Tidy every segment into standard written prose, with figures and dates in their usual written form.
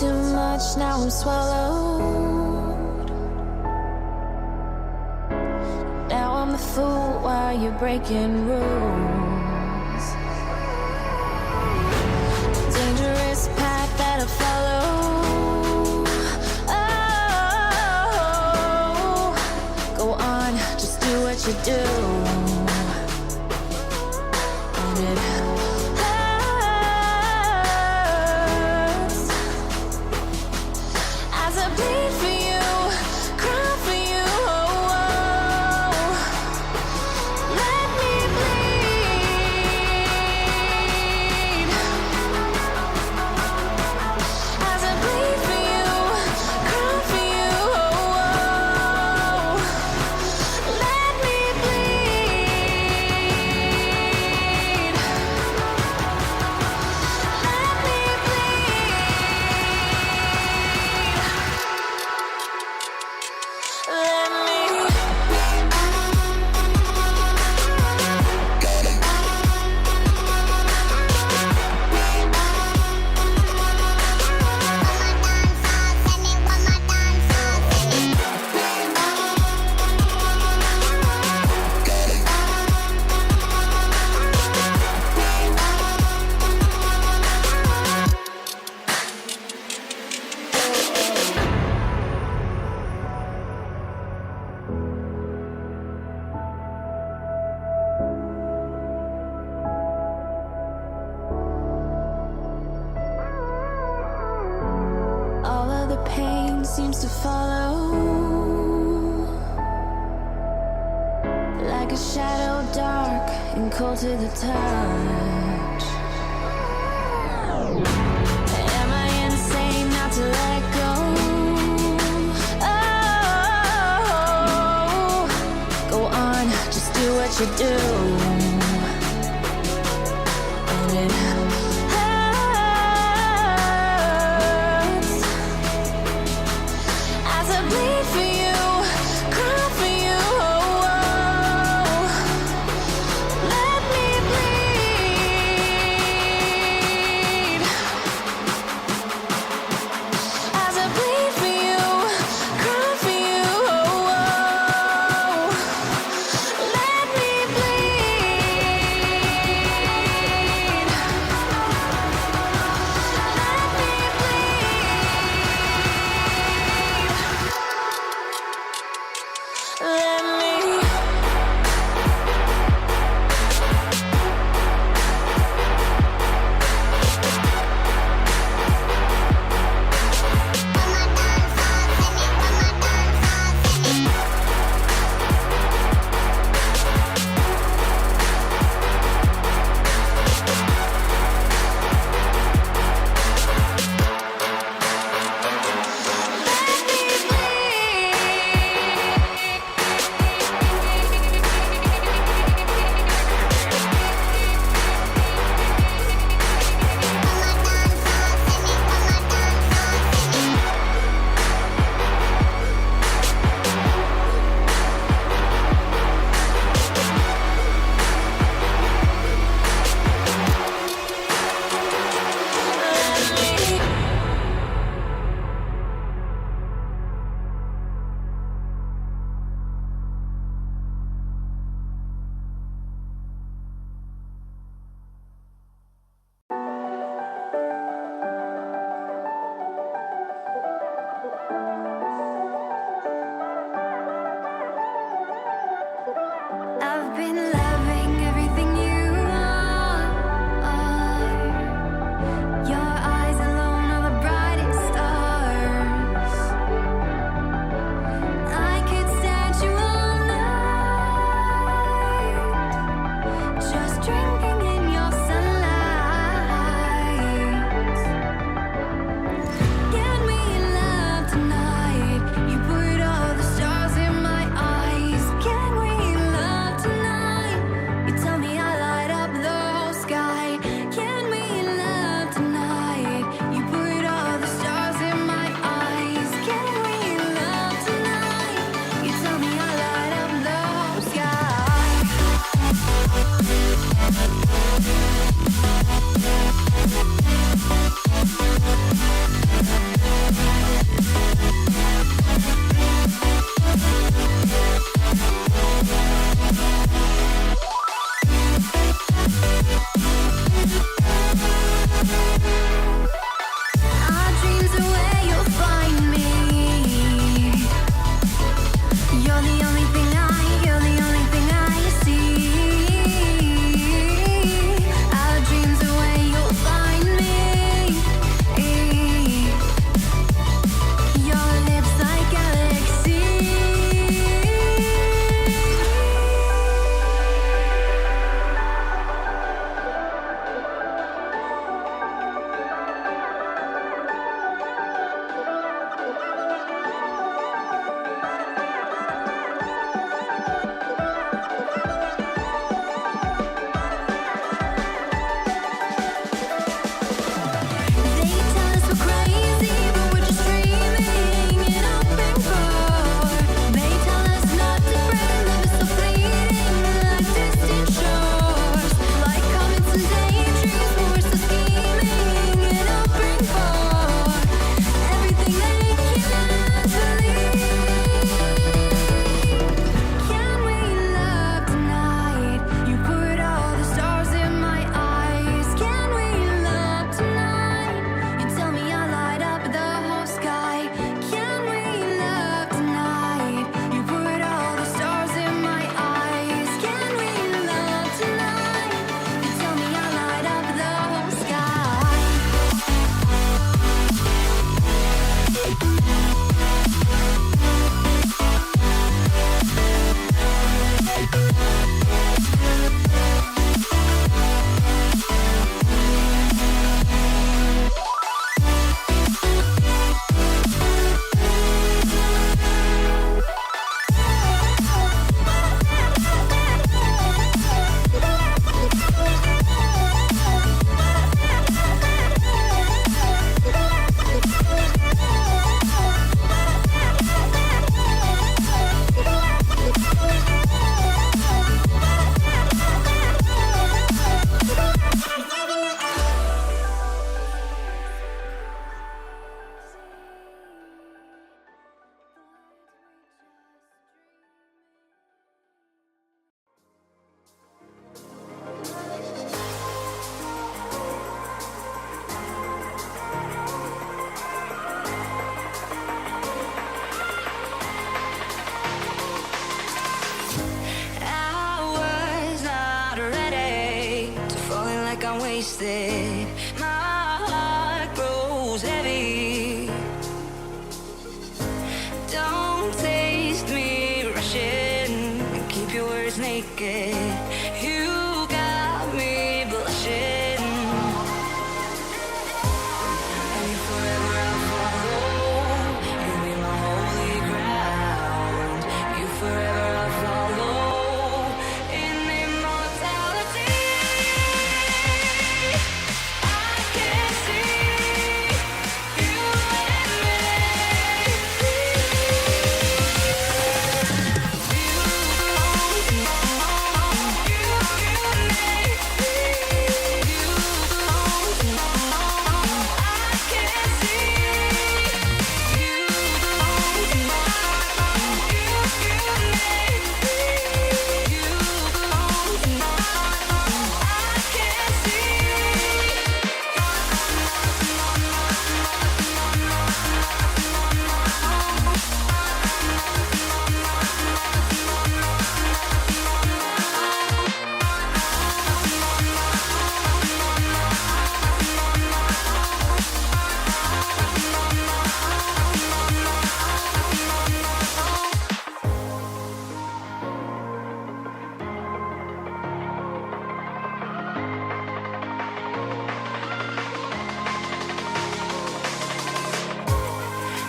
too much, now I'm swallowed. Now I'm the fool while you're breaking rules. Dangerous path that I follow. Oh, go on, just do what you do. And it bleed for you, cry for you, oh, oh. Let me bleed. As I bleed for you, cry for you, oh, oh. Let me bleed. Let me seems to follow like a shadow, dark and cold to the touch. Am I insane not to let go? Oh, go on, just do what you do. And it bleed for you, cry for you, oh, oh. Let me bleed. As I bleed for you, cry for you, oh, oh. Let me bleed. wasted. My heart grows heavy. Don't taste me rushing. Keep your words naked. You got me blushing. And if forever I'll follow, you'll be my holy ground. You forever I'll follow in immortality. I can see you and me.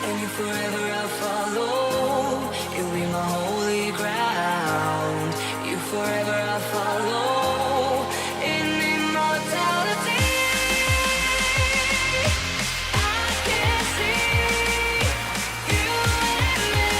And you forever I'll follow. You'll be my holy ground. You forever I'll follow in immortality. I can see you and me.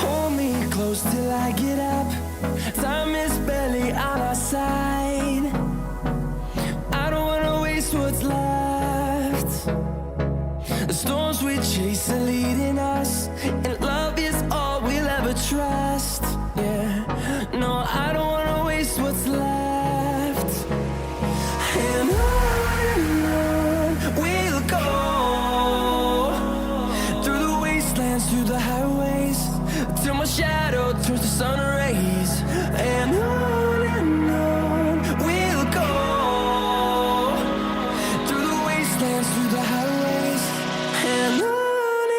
Hold me close till I get up. Time is barely on our side. I don't wanna waste what's left. The storms we chase are leading us, and love is all we'll ever trust. Yeah, no, I don't wanna waste what's left. And on we'll go, through the wastelands, through the highways, till my shadow turns to sun rays. And on we'll go, through the wastelands, through the highways, and on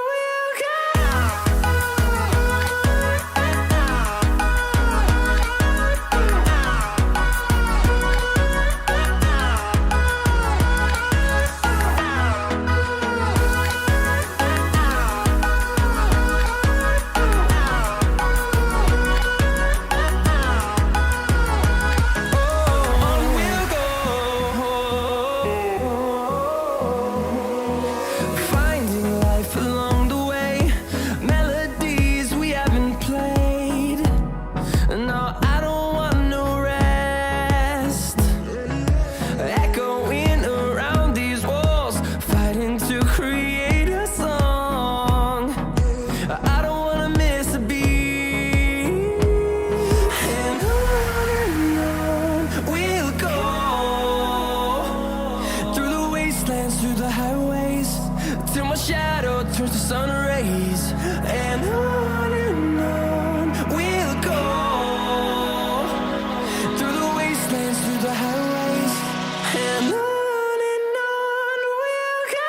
we'll go. trying to create a song. I don't wanna miss a beat. And on we'll go, through the wastelands, through the highways, till my shadow turns to sun rays. And on we'll go, through the wastelands, through the highways, and on we'll go.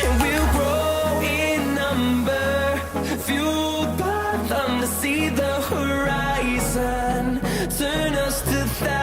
And we'll grow in number, fueled by them to see the horizon, turn us to thousands.